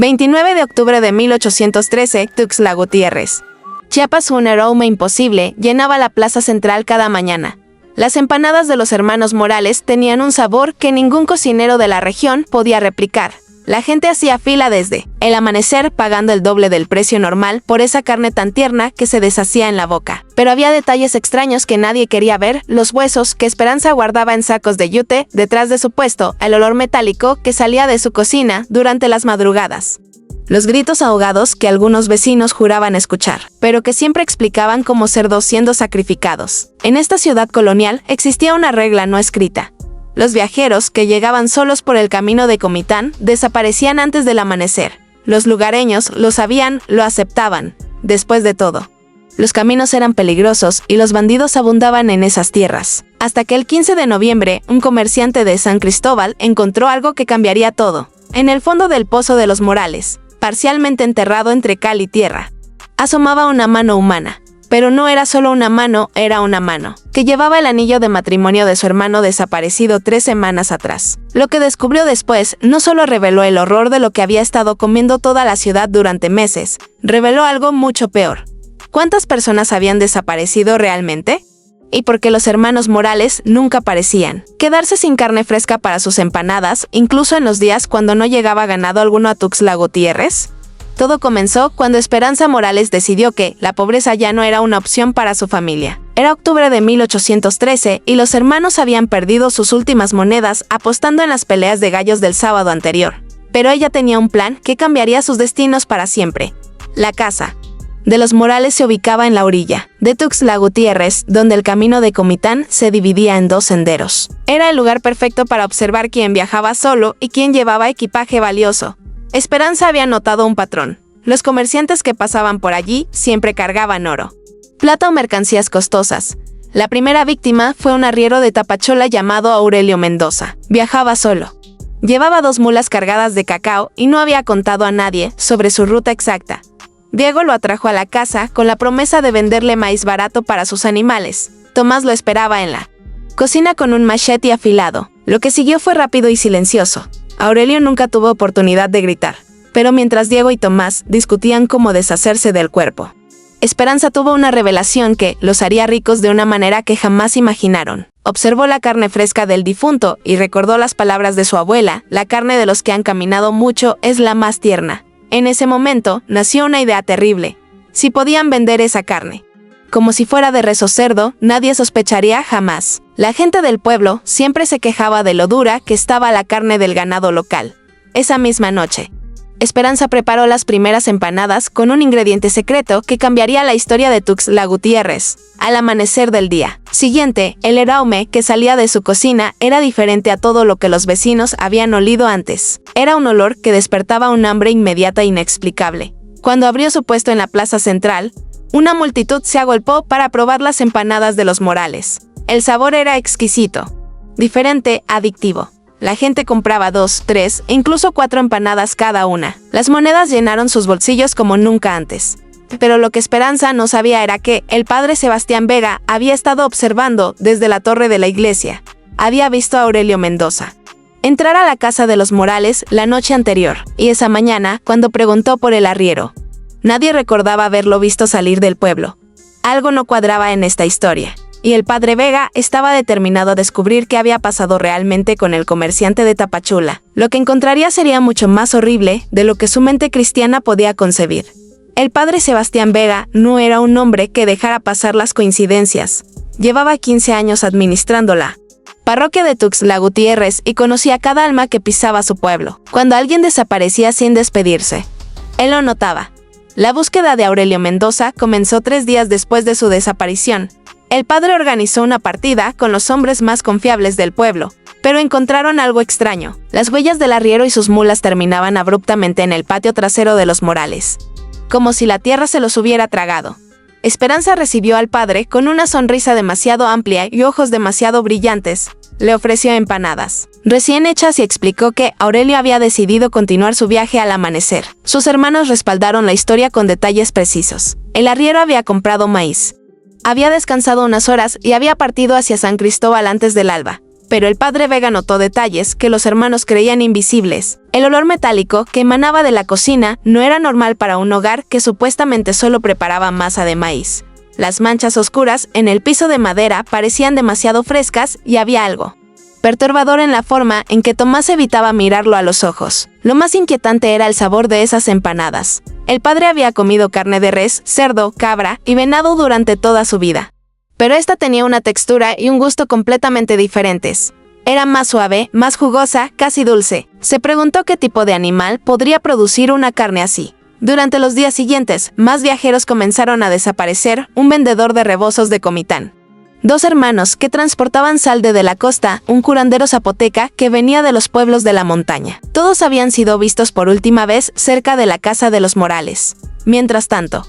29 de octubre de 1813, Tuxtla Gutiérrez. Chiapas, un aroma imposible, llenaba la plaza central cada mañana. Las empanadas de los hermanos Morales tenían un sabor que ningún cocinero de la región podía replicar. La gente hacía fila desde el amanecer, pagando el doble del precio normal por esa carne tan tierna que se deshacía en la boca. Pero había detalles extraños que nadie quería ver: los huesos que Esperanza guardaba en sacos de yute detrás de su puesto, el olor metálico que salía de su cocina durante las madrugadas, los gritos ahogados que algunos vecinos juraban escuchar, pero que siempre explicaban como cerdos siendo sacrificados. En esta ciudad colonial existía una regla no escrita. Los viajeros que llegaban solos por el camino de Comitán desaparecían antes del amanecer. Los lugareños lo sabían, lo aceptaban. Después de todo, los caminos eran peligrosos y los bandidos abundaban en esas tierras. Hasta que el 15 de noviembre, un comerciante de San Cristóbal encontró algo que cambiaría todo. En el fondo del pozo de los Morales, parcialmente enterrado entre cal y tierra, asomaba una mano humana. Pero no era solo una mano, era una mano que llevaba el anillo de matrimonio de su hermano desaparecido 3 semanas atrás. Lo que descubrió después no solo reveló el horror de lo que había estado comiendo toda la ciudad durante meses, reveló algo mucho peor. ¿Cuántas personas habían desaparecido realmente? Y por qué los hermanos Morales nunca aparecían. Quedarse sin carne fresca para sus empanadas, incluso en los días cuando no llegaba ganado alguno a Tuxtla Gutiérrez. Todo comenzó cuando Esperanza Morales decidió que la pobreza ya no era una opción para su familia. Era octubre de 1813 y los hermanos habían perdido sus últimas monedas apostando en las peleas de gallos del sábado anterior. Pero ella tenía un plan que cambiaría sus destinos para siempre. La casa de los Morales se ubicaba en la orilla de Tuxtla Gutiérrez, donde el camino de Comitán se dividía en 2 senderos. Era el lugar perfecto para observar quién viajaba solo y quién llevaba equipaje valioso. Esperanza había notado un patrón. Los comerciantes que pasaban por allí siempre cargaban oro, plata o mercancías costosas. La primera víctima fue un arriero de Tapachula llamado Aurelio Mendoza. Viajaba solo. Llevaba 2 mulas cargadas de cacao y no había contado a nadie sobre su ruta exacta. Diego lo atrajo a la casa con la promesa de venderle maíz barato para sus animales. Tomás lo esperaba en la cocina con un machete afilado. Lo que siguió fue rápido y silencioso. Aurelio nunca tuvo oportunidad de gritar, pero mientras Diego y Tomás discutían cómo deshacerse del cuerpo, Esperanza tuvo una revelación que los haría ricos de una manera que jamás imaginaron. Observó la carne fresca del difunto y recordó las palabras de su abuela: la carne de los que han caminado mucho es la más tierna. En ese momento nació una idea terrible. Si podían vender esa carne como si fuera de res o cerdo, nadie sospecharía jamás. La gente del pueblo siempre se quejaba de lo dura que estaba la carne del ganado local. Esa misma noche, Esperanza preparó las primeras empanadas con un ingrediente secreto que cambiaría la historia de Tuxtla Gutiérrez. Al amanecer del día siguiente, el aroma que salía de su cocina era diferente a todo lo que los vecinos habían olido antes. Era un olor que despertaba un hambre inmediata e inexplicable. Cuando abrió su puesto en la plaza central, una multitud se agolpó para probar las empanadas de los Morales. El sabor era exquisito, diferente, adictivo. La gente compraba 2, 3 e incluso 4 empanadas cada una. Las monedas llenaron sus bolsillos como nunca antes. Pero lo que Esperanza no sabía era que el padre Sebastián Vega había estado observando desde la torre de la iglesia. Había visto a Aurelio Mendoza entrar a la casa de los Morales la noche anterior, y esa mañana, cuando preguntó por el arriero, nadie recordaba haberlo visto salir del pueblo. Algo no cuadraba en esta historia, y el padre Vega estaba determinado a descubrir qué había pasado realmente con el comerciante de Tapachula. Lo que encontraría sería mucho más horrible de lo que su mente cristiana podía concebir. El padre Sebastián Vega no era un hombre que dejara pasar las coincidencias. Llevaba 15 años administrando la parroquia de Tuxtla Gutiérrez y conocía cada alma que pisaba su pueblo. Cuando alguien desaparecía sin despedirse, él lo notaba. La búsqueda de Aurelio Mendoza comenzó 3 días después de su desaparición. El padre organizó una partida con los hombres más confiables del pueblo, pero encontraron algo extraño. Las huellas del arriero y sus mulas terminaban abruptamente en el patio trasero de los Morales, como si la tierra se los hubiera tragado. Esperanza recibió al padre con una sonrisa demasiado amplia y ojos demasiado brillantes. Le ofreció empanadas recién hechas y explicó que Aurelio había decidido continuar su viaje al amanecer. Sus hermanos respaldaron la historia con detalles precisos. El arriero había comprado maíz, había descansado unas horas y había partido hacia San Cristóbal antes del alba. Pero el padre Vega notó detalles que los hermanos creían invisibles. El olor metálico que emanaba de la cocina no era normal para un hogar que supuestamente solo preparaba masa de maíz. Las manchas oscuras en el piso de madera parecían demasiado frescas y había algo perturbador en la forma en que Tomás evitaba mirarlo a los ojos. Lo más inquietante era el sabor de esas empanadas. El padre había comido carne de res, cerdo, cabra y venado durante toda su vida. Pero esta tenía una textura y un gusto completamente diferentes. Era más suave, más jugosa, casi dulce. Se preguntó qué tipo de animal podría producir una carne así. Durante los días siguientes, más viajeros comenzaron a desaparecer, un vendedor de rebozos de Comitán. 2 hermanos que transportaban sal de la costa, un curandero zapoteca que venía de los pueblos de la montaña. Todos habían sido vistos por última vez cerca de la casa de los Morales. Mientras tanto,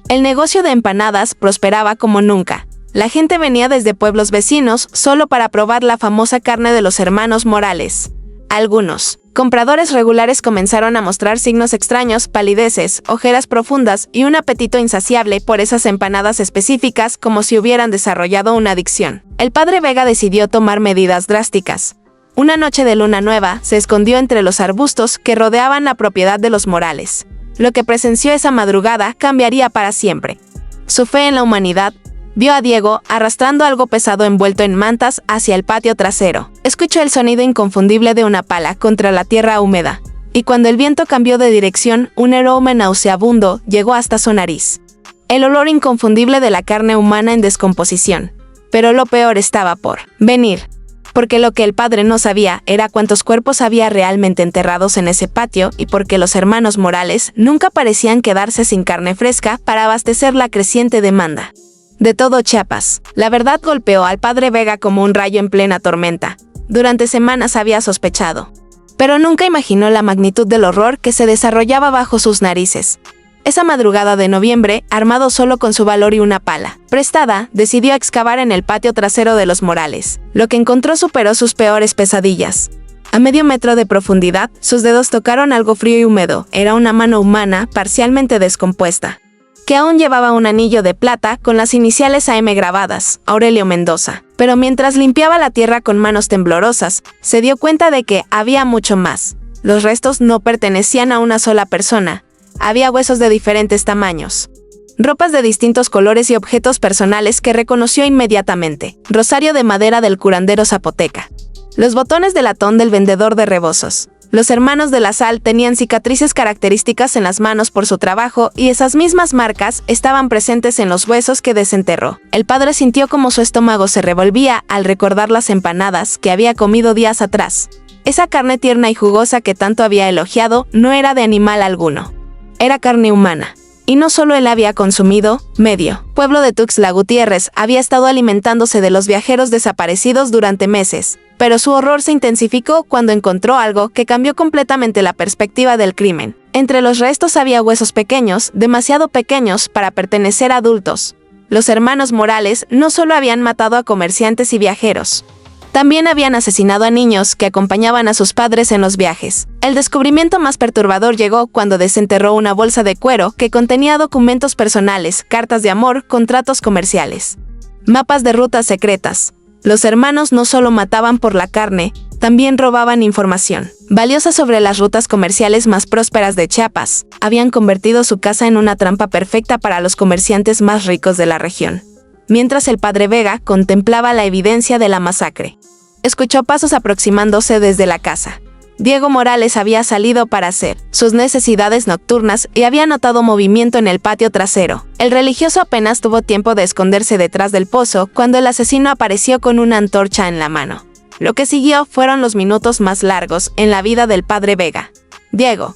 el negocio de empanadas prosperaba como nunca. La gente venía desde pueblos vecinos solo para probar la famosa carne de los hermanos Morales. Algunos compradores regulares comenzaron a mostrar signos extraños, palideces, ojeras profundas y un apetito insaciable por esas empanadas específicas como si hubieran desarrollado una adicción. El padre Vega decidió tomar medidas drásticas. Una noche de luna nueva, se escondió entre los arbustos que rodeaban la propiedad de los Morales. Lo que presenció esa madrugada cambiaría para siempre. Su fe en la humanidad vio a Diego arrastrando algo pesado envuelto en mantas hacia el patio trasero. Escuchó el sonido inconfundible de una pala contra la tierra húmeda, y cuando el viento cambió de dirección, un aroma nauseabundo llegó hasta su nariz. El olor inconfundible de la carne humana en descomposición. Pero lo peor estaba por venir. Porque lo que el padre no sabía era cuántos cuerpos había realmente enterrados en ese patio y porque los hermanos Morales nunca parecían quedarse sin carne fresca para abastecer la creciente demanda. De todo Chiapas, la verdad golpeó al padre Vega como un rayo en plena tormenta. Durante semanas había sospechado, pero nunca imaginó la magnitud del horror que se desarrollaba bajo sus narices. Esa madrugada de noviembre, armado solo con su valor y una pala prestada, decidió excavar en el patio trasero de los Morales. Lo que encontró superó sus peores pesadillas. A medio metro de profundidad, sus dedos tocaron algo frío y húmedo. Era una mano humana parcialmente descompuesta, que aún llevaba un anillo de plata con las iniciales AM grabadas, Aurelio Mendoza. Pero mientras limpiaba la tierra con manos temblorosas, se dio cuenta de que había mucho más. Los restos no pertenecían a una sola persona. Había huesos de diferentes tamaños, ropas de distintos colores y objetos personales que reconoció inmediatamente. Rosario de madera del curandero zapoteca. Los botones de latón del vendedor de rebozos. Los hermanos de la sal tenían cicatrices características en las manos por su trabajo y esas mismas marcas estaban presentes en los huesos que desenterró. El padre sintió como su estómago se revolvía al recordar las empanadas que había comido días atrás. Esa carne tierna y jugosa que tanto había elogiado no era de animal alguno. Era carne humana. Y no solo él había consumido, medio pueblo de Tuxtla Gutiérrez había estado alimentándose de los viajeros desaparecidos durante meses. Pero su horror se intensificó cuando encontró algo que cambió completamente la perspectiva del crimen. Entre los restos había huesos pequeños, demasiado pequeños para pertenecer a adultos. Los hermanos Morales no solo habían matado a comerciantes y viajeros, también habían asesinado a niños que acompañaban a sus padres en los viajes. El descubrimiento más perturbador llegó cuando desenterró una bolsa de cuero que contenía documentos personales, cartas de amor, contratos comerciales, mapas de rutas secretas. Los hermanos no solo mataban por la carne, también robaban información valiosa sobre las rutas comerciales más prósperas de Chiapas. Habían convertido su casa en una trampa perfecta para los comerciantes más ricos de la región. Mientras el padre Vega contemplaba la evidencia de la masacre, escuchó pasos aproximándose desde la casa. Diego Morales había salido para hacer sus necesidades nocturnas y había notado movimiento en el patio trasero. El religioso apenas tuvo tiempo de esconderse detrás del pozo cuando el asesino apareció con una antorcha en la mano. Lo que siguió fueron los minutos más largos en la vida del padre Vega. Diego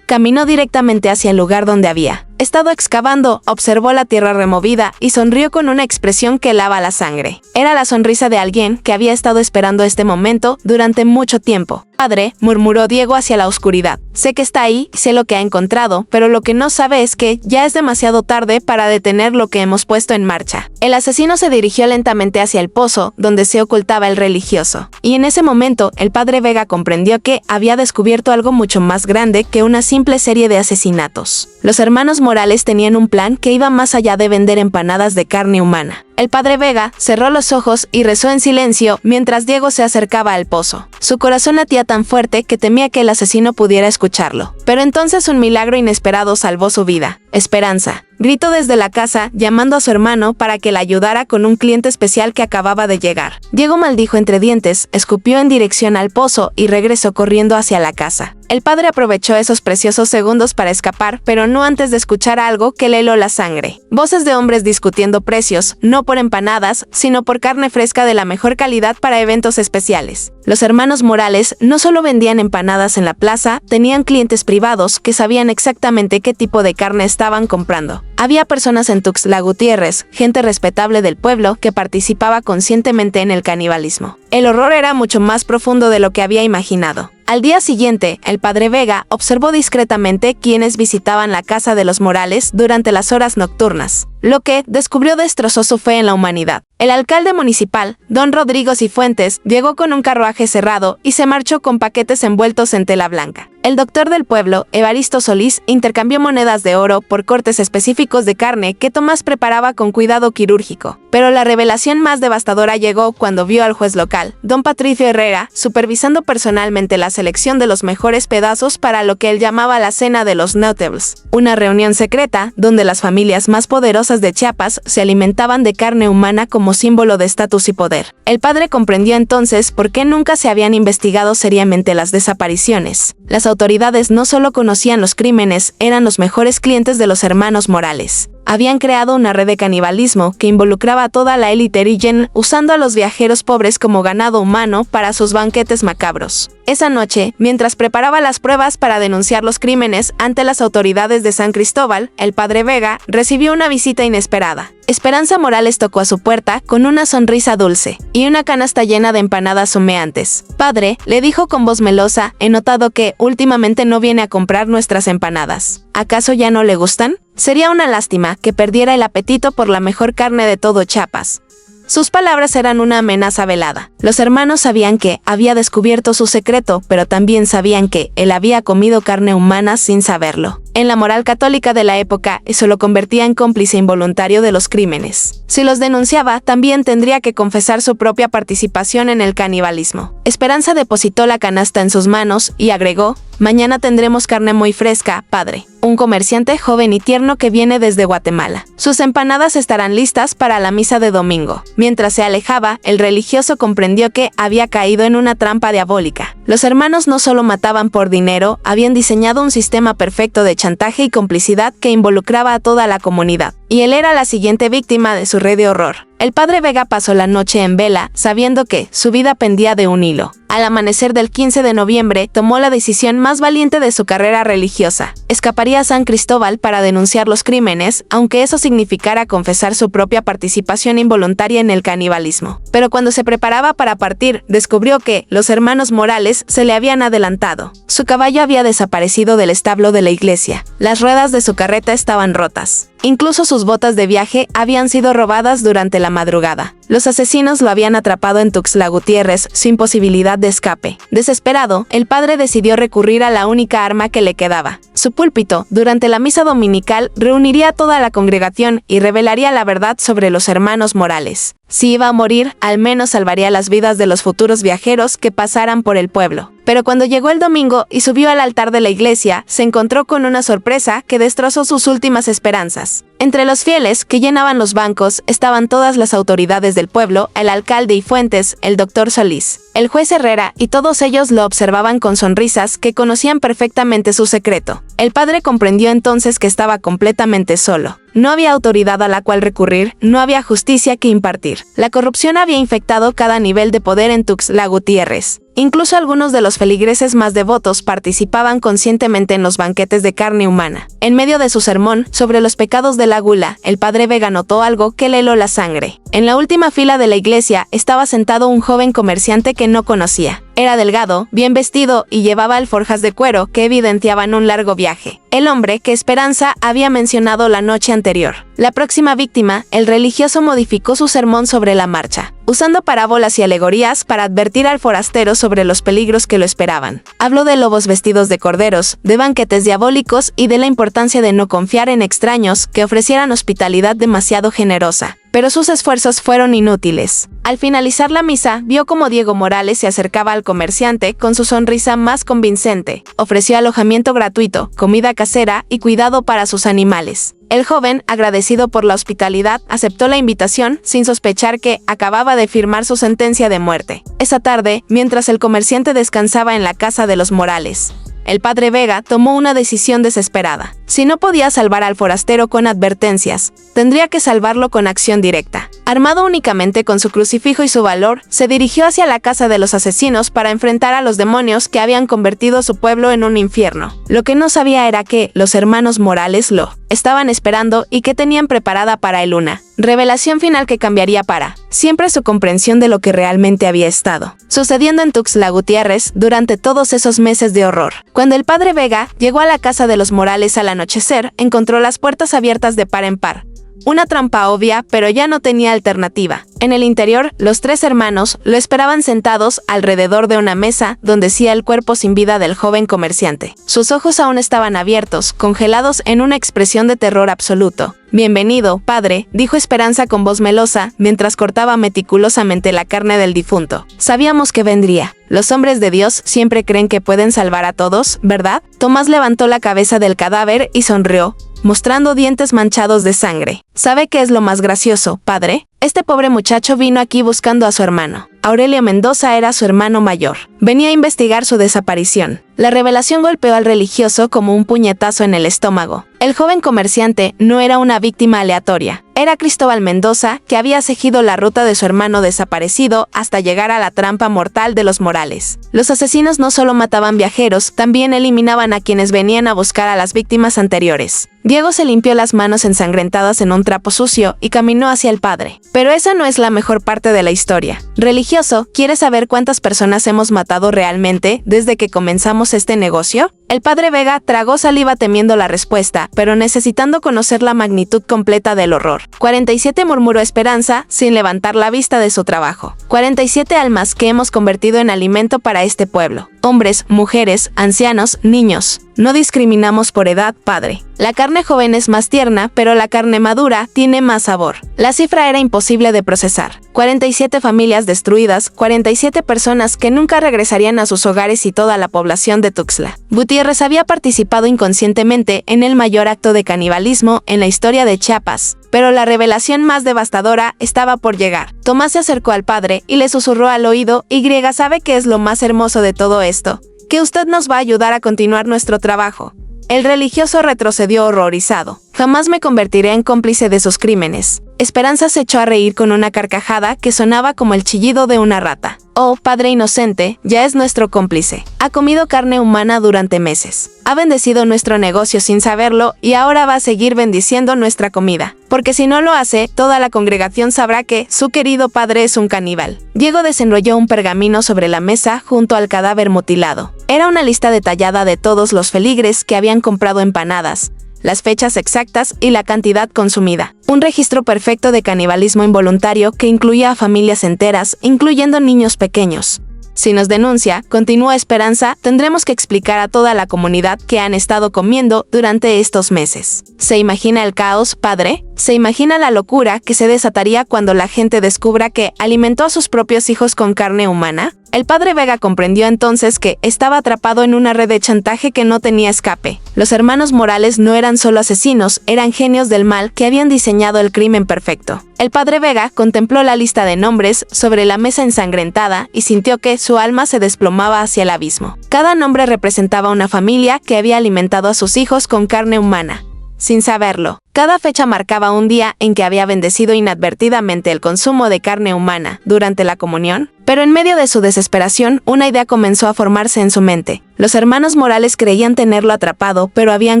caminó directamente hacia el lugar donde había estado excavando, observó la tierra removida y sonrió con una expresión que helaba la sangre. Era la sonrisa de alguien que había estado esperando este momento durante mucho tiempo. «Padre», murmuró Diego hacia la oscuridad. «Sé que está ahí, sé lo que ha encontrado, pero lo que no sabe es que ya es demasiado tarde para detener lo que hemos puesto en marcha». El asesino se dirigió lentamente hacia el pozo donde se ocultaba el religioso. Y en ese momento, el padre Vega comprendió que había descubierto algo mucho más grande que una simple serie de asesinatos. Los hermanos Morales tenían un plan que iba más allá de vender empanadas de carne humana. El padre Vega cerró los ojos y rezó en silencio mientras Diego se acercaba al pozo. Su corazón latía tan fuerte que temía que el asesino pudiera escucharlo. Pero entonces un milagro inesperado salvó su vida. Esperanza. Gritó desde la casa, llamando a su hermano para que la ayudara con un cliente especial que acababa de llegar. Diego maldijo entre dientes, escupió en dirección al pozo y regresó corriendo hacia la casa. El padre aprovechó esos preciosos segundos para escapar, pero no antes de escuchar algo que le heló la sangre. Voces de hombres discutiendo precios, no por empanadas, sino por carne fresca de la mejor calidad para eventos especiales. Los hermanos Morales no solo vendían empanadas en la plaza, tenían clientes privados que sabían exactamente qué tipo de carne estaban comprando. Había personas en Tuxtla Gutiérrez, gente respetable del pueblo, que participaba conscientemente en el canibalismo. El horror era mucho más profundo de lo que había imaginado. Al día siguiente, el padre Vega observó discretamente quienes visitaban la casa de los Morales durante las horas nocturnas, lo que descubrió destrozó su fe en la humanidad. El alcalde municipal, don Rodrigo Cifuentes, llegó con un carruaje cerrado y se marchó con paquetes envueltos en tela blanca. El doctor del pueblo, Evaristo Solís, intercambió monedas de oro por cortes específicos de carne que Tomás preparaba con cuidado quirúrgico. Pero la revelación más devastadora llegó cuando vio al juez local, don Patricio Herrera, supervisando personalmente la selección de los mejores pedazos para lo que él llamaba la cena de los notables, una reunión secreta donde las familias más poderosas de Chiapas se alimentaban de carne humana como símbolo de estatus y poder. El padre comprendió entonces por qué nunca se habían investigado seriamente las desapariciones. Las autoridades no solo conocían los crímenes, eran los mejores clientes de los hermanos Morales. Habían creado una red de canibalismo que involucraba a toda la élite Rigen, usando a los viajeros pobres como ganado humano para sus banquetes macabros. Esa noche, mientras preparaba las pruebas para denunciar los crímenes ante las autoridades de San Cristóbal, el padre Vega recibió una visita inesperada. Esperanza Morales tocó a su puerta con una sonrisa dulce y una canasta llena de empanadas humeantes. «Padre», le dijo con voz melosa, «he notado que últimamente no viene a comprar nuestras empanadas. ¿Acaso ya no le gustan? Sería una lástima que perdiera el apetito por la mejor carne de todo Chiapas». Sus palabras eran una amenaza velada. Los hermanos sabían que había descubierto su secreto, pero también sabían que él había comido carne humana sin saberlo. En la moral católica de la época, eso lo convertía en cómplice involuntario de los crímenes. Si los denunciaba, también tendría que confesar su propia participación en el canibalismo. Esperanza depositó la canasta en sus manos y agregó: «Mañana tendremos carne muy fresca, padre. Un comerciante joven y tierno que viene desde Guatemala. Sus empanadas estarán listas para la misa de domingo». Mientras se alejaba, el religioso comprendió que había caído en una trampa diabólica. Los hermanos no solo mataban por dinero, habían diseñado un sistema perfecto de chantaje y complicidad que involucraba a toda la comunidad. Y él era la siguiente víctima de su red de horror. El padre Vega pasó la noche en vela, sabiendo que su vida pendía de un hilo. Al amanecer del 15 de noviembre, tomó la decisión más valiente de su carrera religiosa. Escaparía a San Cristóbal para denunciar los crímenes, aunque eso significara confesar su propia participación involuntaria en el canibalismo. Pero cuando se preparaba para partir, descubrió que los hermanos Morales se le habían adelantado. Su caballo había desaparecido del establo de la iglesia. Las ruedas de su carreta estaban rotas. Incluso sus botas de viaje habían sido robadas durante la madrugada. Los asesinos lo habían atrapado en Tuxtla Gutiérrez sin posibilidad de escape. Desesperado, el padre decidió recurrir a la única arma que le quedaba. Su púlpito, durante la misa dominical, reuniría a toda la congregación y revelaría la verdad sobre los hermanos Morales. Si iba a morir, al menos salvaría las vidas de los futuros viajeros que pasaran por el pueblo. Pero cuando llegó el domingo y subió al altar de la iglesia, se encontró con una sorpresa que destrozó sus últimas esperanzas. Entre los fieles que llenaban los bancos estaban todas las autoridades del pueblo, el alcalde y Fuentes, el doctor Solís, el juez Herrera, y todos ellos lo observaban con sonrisas que conocían perfectamente su secreto. El padre comprendió entonces que estaba completamente solo. No había autoridad a la cual recurrir, no había justicia que impartir. La corrupción había infectado cada nivel de poder en Tuxtla Gutiérrez. Incluso algunos de los feligreses más devotos participaban conscientemente en los banquetes de carne humana. En medio de su sermón sobre los pecados de la gula, el padre Vega notó algo que le heló la sangre. En la última fila de la iglesia estaba sentado un joven comerciante que no conocía. Era delgado, bien vestido y llevaba alforjas de cuero que evidenciaban un largo viaje. El hombre que Esperanza había mencionado la noche anterior. La próxima víctima, el religioso modificó su sermón sobre la marcha. usando parábolas y alegorías para advertir al forastero sobre los peligros que lo esperaban. Habló de lobos vestidos de corderos, de banquetes diabólicos y de la importancia de no confiar en extraños que ofrecieran hospitalidad demasiado generosa. Pero sus esfuerzos fueron inútiles. Al finalizar la misa, vio cómo Diego Morales se acercaba al comerciante con su sonrisa más convincente. Ofreció alojamiento gratuito, comida casera y cuidado para sus animales. El joven, agradecido por la hospitalidad, aceptó la invitación sin sospechar que acababa de firmar su sentencia de muerte. Esa tarde, mientras el comerciante descansaba en la casa de los Morales, el padre Vega tomó una decisión desesperada. Si no podía salvar al forastero con advertencias, tendría que salvarlo con acción directa. Armado únicamente con su crucifijo y su valor, se dirigió hacia la casa de los asesinos para enfrentar a los demonios que habían convertido su pueblo en un infierno. Lo que no sabía era que los hermanos Morales lo estaban esperando y que tenían preparada para él una revelación final que cambiaría para siempre su comprensión de lo que realmente había estado sucediendo en Tuxtla Gutiérrez durante todos esos meses de horror. Cuando el padre Vega llegó a la casa de los Morales al anochecer, encontró las puertas abiertas de par en par. Una trampa obvia, pero ya no tenía alternativa. En el interior, los tres hermanos lo esperaban sentados alrededor de una mesa donde yacía el cuerpo sin vida del joven comerciante. Sus ojos aún estaban abiertos, congelados en una expresión de terror absoluto. «Bienvenido, padre», dijo Esperanza con voz melosa, mientras cortaba meticulosamente la carne del difunto. «Sabíamos que vendría. Los hombres de Dios siempre creen que pueden salvar a todos, ¿verdad?». Tomás levantó la cabeza del cadáver y sonrió, mostrando dientes manchados de sangre. «¿Sabe qué es lo más gracioso, padre? Este pobre muchacho vino aquí buscando a su hermano. Aurelio Mendoza era su hermano mayor. Venía a investigar su desaparición». La revelación golpeó al religioso como un puñetazo en el estómago. El joven comerciante no era una víctima aleatoria. Era Cristóbal Mendoza, que había seguido la ruta de su hermano desaparecido hasta llegar a la trampa mortal de los Morales. Los asesinos no solo mataban viajeros, también eliminaban a quienes venían a buscar a las víctimas anteriores. Diego se limpió las manos ensangrentadas en un trapo sucio y caminó hacia el padre. Pero esa no es la mejor parte de la historia. Religioso, ¿quieres saber cuántas personas hemos matado realmente desde que comenzamos este negocio? El padre Vega tragó saliva temiendo la respuesta, pero necesitando conocer la magnitud completa del horror. 47, murmuró Esperanza, sin levantar la vista de su trabajo. 47 almas que hemos convertido en alimento para este pueblo. Hombres, mujeres, ancianos, niños. No discriminamos por edad, padre. La carne joven es más tierna, pero la carne madura tiene más sabor. La cifra era imposible de procesar. 47 familias destruidas, 47 personas que nunca regresarían a sus hogares y toda la población de Tuxtla Gutiérrez había participado inconscientemente en el mayor acto de canibalismo en la historia de Chiapas. Pero la revelación más devastadora estaba por llegar. Tomás se acercó al padre y le susurró al oído: «Y, ¿sabe qué es lo más hermoso de todo esto? Que usted nos va a ayudar a continuar nuestro trabajo». El religioso retrocedió horrorizado. «Jamás me convertiré en cómplice de sus crímenes». Esperanza se echó a reír con una carcajada que sonaba como el chillido de una rata. «Oh, padre inocente, ya es nuestro cómplice. Ha comido carne humana durante meses. Ha bendecido nuestro negocio sin saberlo y ahora va a seguir bendiciendo nuestra comida. Porque si no lo hace, toda la congregación sabrá que su querido padre es un caníbal». Diego desenrolló un pergamino sobre la mesa junto al cadáver mutilado. Era una lista detallada de todos los feligres que habían comprado empanadas, las fechas exactas y la cantidad consumida. Un registro perfecto de canibalismo involuntario que incluía a familias enteras, incluyendo niños pequeños. «Si nos denuncia», continuó Esperanza, «tendremos que explicar a toda la comunidad que han estado comiendo durante estos meses». ¿Se imagina el caos, padre? ¿Se imagina la locura que se desataría cuando la gente descubra que alimentó a sus propios hijos con carne humana? El padre Vega comprendió entonces que estaba atrapado en una red de chantaje que no tenía escape. Los hermanos Morales no eran solo asesinos, eran genios del mal que habían diseñado el crimen perfecto. El padre Vega contempló la lista de nombres sobre la mesa ensangrentada y sintió que su alma se desplomaba hacia el abismo. Cada nombre representaba una familia que había alimentado a sus hijos con carne humana, sin saberlo. Cada fecha marcaba un día en que había bendecido inadvertidamente el consumo de carne humana durante la comunión. Pero en medio de su desesperación, una idea comenzó a formarse en su mente. Los hermanos Morales creían tenerlo atrapado, pero habían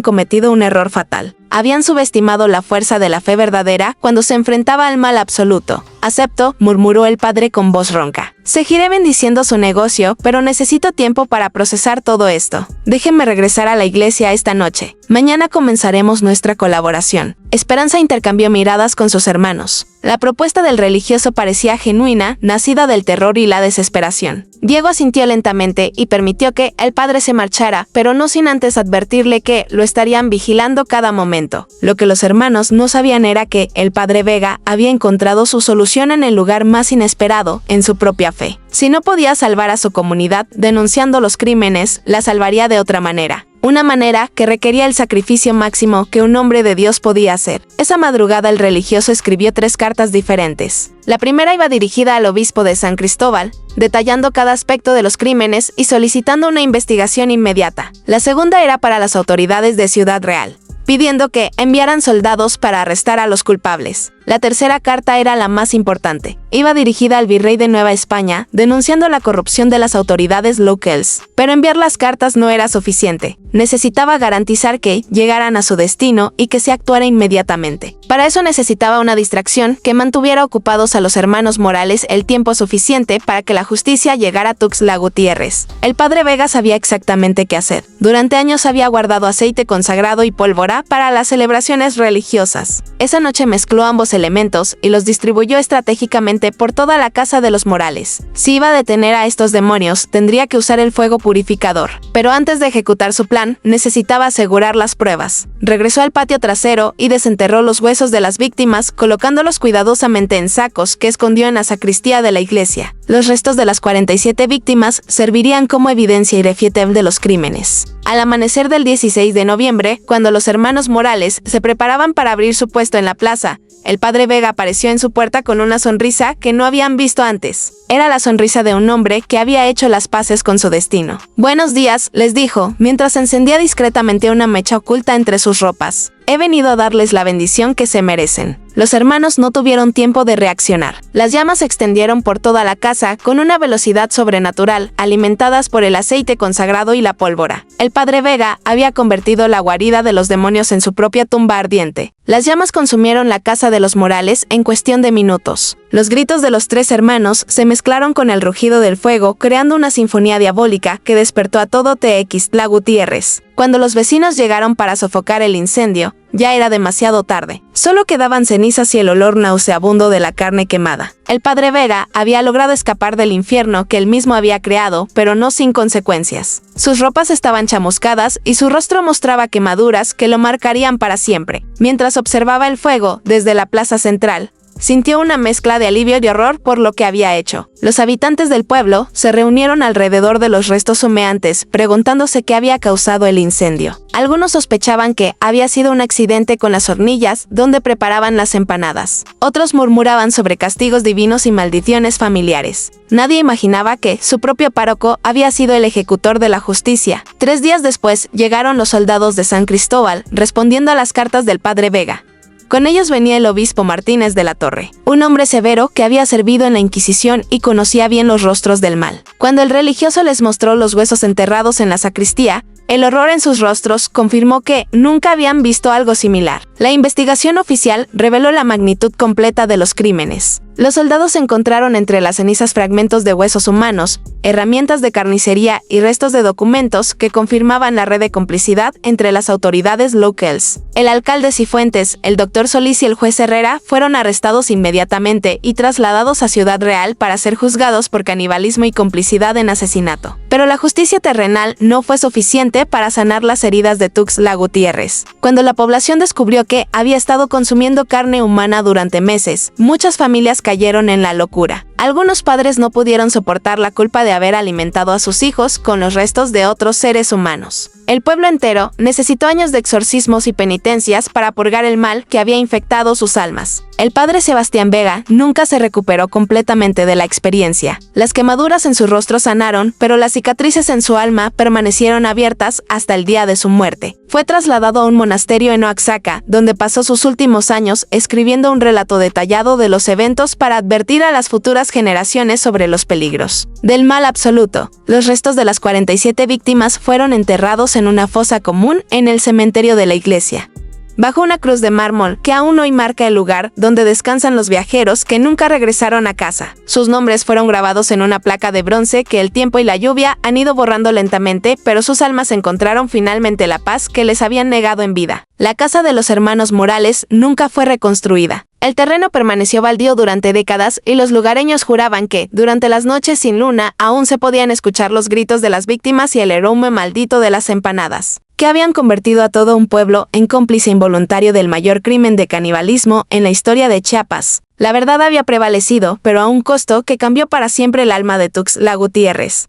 cometido un error fatal. Habían subestimado la fuerza de la fe verdadera cuando se enfrentaba al mal absoluto. acepto, murmuró el padre con voz ronca. Seguiré bendiciendo su negocio, pero necesito tiempo para procesar todo esto. Déjenme regresar a la iglesia esta noche. Mañana comenzaremos nuestra colaboración. Esperanza intercambió miradas con sus hermanos. La propuesta del religioso parecía genuina, nacida del terror y la desesperación. Diego asintió lentamente y permitió que el padre se marchara, pero no sin antes advertirle que lo estarían vigilando cada momento. Lo que los hermanos no sabían era que el padre Vega había encontrado su solución en el lugar más inesperado, en su propia fe. Si no podía salvar a su comunidad denunciando los crímenes, la salvaría de otra manera. Una manera que requería el sacrificio máximo que un hombre de Dios podía hacer. Esa madrugada el religioso escribió 3 cartas diferentes. La primera iba dirigida al obispo de San Cristóbal, detallando cada aspecto de los crímenes y solicitando una investigación inmediata. La segunda era para las autoridades de Ciudad Real, pidiendo que enviaran soldados para arrestar a los culpables. La tercera carta era la más importante. Iba dirigida al virrey de Nueva España, denunciando la corrupción de las autoridades locales. Pero enviar las cartas no era suficiente. Necesitaba garantizar que llegaran a su destino y que se actuara inmediatamente. Para eso necesitaba una distracción que mantuviera ocupados a los hermanos Morales el tiempo suficiente para que la justicia llegara a Tuxtla Gutiérrez. El padre Vega sabía exactamente qué hacer. Durante años había guardado aceite consagrado y pólvora para las celebraciones religiosas. Esa noche mezcló ambos elementos y los distribuyó estratégicamente por toda la casa de los Morales. Si iba a detener a estos demonios, tendría que usar el fuego purificador. Pero antes de ejecutar su plan, necesitaba asegurar las pruebas. Regresó al patio trasero y desenterró los huesos de las víctimas, colocándolos cuidadosamente en sacos que escondió en la sacristía de la iglesia. Los restos de las 47 víctimas servirían como evidencia irrefutable de los crímenes. Al amanecer del 16 de noviembre, cuando los hermanos Morales se preparaban para abrir su puesto en la plaza, el padre Vega apareció en su puerta con una sonrisa que no habían visto antes. Era la sonrisa de un hombre que había hecho las paces con su destino. «Buenos días», les dijo, mientras encendía discretamente una mecha oculta entre sus ropas. «He venido a darles la bendición que se merecen». Los hermanos no tuvieron tiempo de reaccionar. Las llamas se extendieron por toda la casa con una velocidad sobrenatural, alimentadas por el aceite consagrado y la pólvora. El padre Vega había convertido la guarida de los demonios en su propia tumba ardiente. Las llamas consumieron la casa de los Morales en cuestión de minutos. Los gritos de los 3 hermanos se mezclaron con el rugido del fuego, creando una sinfonía diabólica que despertó a todo Tuxtla Gutiérrez. Cuando los vecinos llegaron para sofocar el incendio, ya era demasiado tarde. Solo quedaban cenizas y el olor nauseabundo de la carne quemada. El padre Vega había logrado escapar del infierno que él mismo había creado, pero no sin consecuencias. Sus ropas estaban chamuscadas y su rostro mostraba quemaduras que lo marcarían para siempre. Mientras observaba el fuego desde la plaza central, sintió una mezcla de alivio y horror por lo que había hecho. Los habitantes del pueblo se reunieron alrededor de los restos humeantes, preguntándose qué había causado el incendio. Algunos sospechaban que había sido un accidente con las hornillas donde preparaban las empanadas. Otros murmuraban sobre castigos divinos y maldiciones familiares. Nadie imaginaba que su propio párroco había sido el ejecutor de la justicia. 3 días después llegaron los soldados de San Cristóbal, respondiendo a las cartas del padre Vega. Con ellos venía el obispo Martínez de la Torre, un hombre severo que había servido en la Inquisición y conocía bien los rostros del mal. Cuando el religioso les mostró los huesos enterrados en la sacristía, el horror en sus rostros confirmó que nunca habían visto algo similar. La investigación oficial reveló la magnitud completa de los crímenes. Los soldados encontraron entre las cenizas fragmentos de huesos humanos, herramientas de carnicería y restos de documentos que confirmaban la red de complicidad entre las autoridades locales. El alcalde Cifuentes, el doctor Solís y el juez Herrera fueron arrestados inmediatamente y trasladados a Ciudad Real para ser juzgados por canibalismo y complicidad en asesinato. Pero la justicia terrenal no fue suficiente para sanar las heridas de Tuxtla Gutiérrez. Cuando la población descubrió que había estado consumiendo carne humana durante meses, muchas familias cayeron en la locura. Algunos padres no pudieron soportar la culpa de haber alimentado a sus hijos con los restos de otros seres humanos. El pueblo entero necesitó años de exorcismos y penitencias para purgar el mal que había infectado sus almas. El padre Sebastián Vega nunca se recuperó completamente de la experiencia. Las quemaduras en su rostro sanaron, pero las cicatrices en su alma permanecieron abiertas hasta el día de su muerte. Fue trasladado a un monasterio en Oaxaca, donde pasó sus últimos años escribiendo un relato detallado de los eventos para advertir a las futuras generaciones sobre los peligros del mal absoluto. Los restos de las 47 víctimas fueron enterrados en una fosa común en el cementerio de la iglesia. bajo una cruz de mármol que aún hoy marca el lugar donde descansan los viajeros que nunca regresaron a casa. Sus nombres fueron grabados en una placa de bronce que el tiempo y la lluvia han ido borrando lentamente, pero sus almas encontraron finalmente la paz que les habían negado en vida. La casa de los hermanos Morales nunca fue reconstruida. El terreno permaneció baldío durante décadas y los lugareños juraban que, durante las noches sin luna, aún se podían escuchar los gritos de las víctimas y el aroma maldito de las empanadas, que habían convertido a todo un pueblo en cómplice involuntario del mayor crimen de canibalismo en la historia de Chiapas. La verdad había prevalecido, pero a un costo que cambió para siempre el alma de Tuxtla Gutiérrez.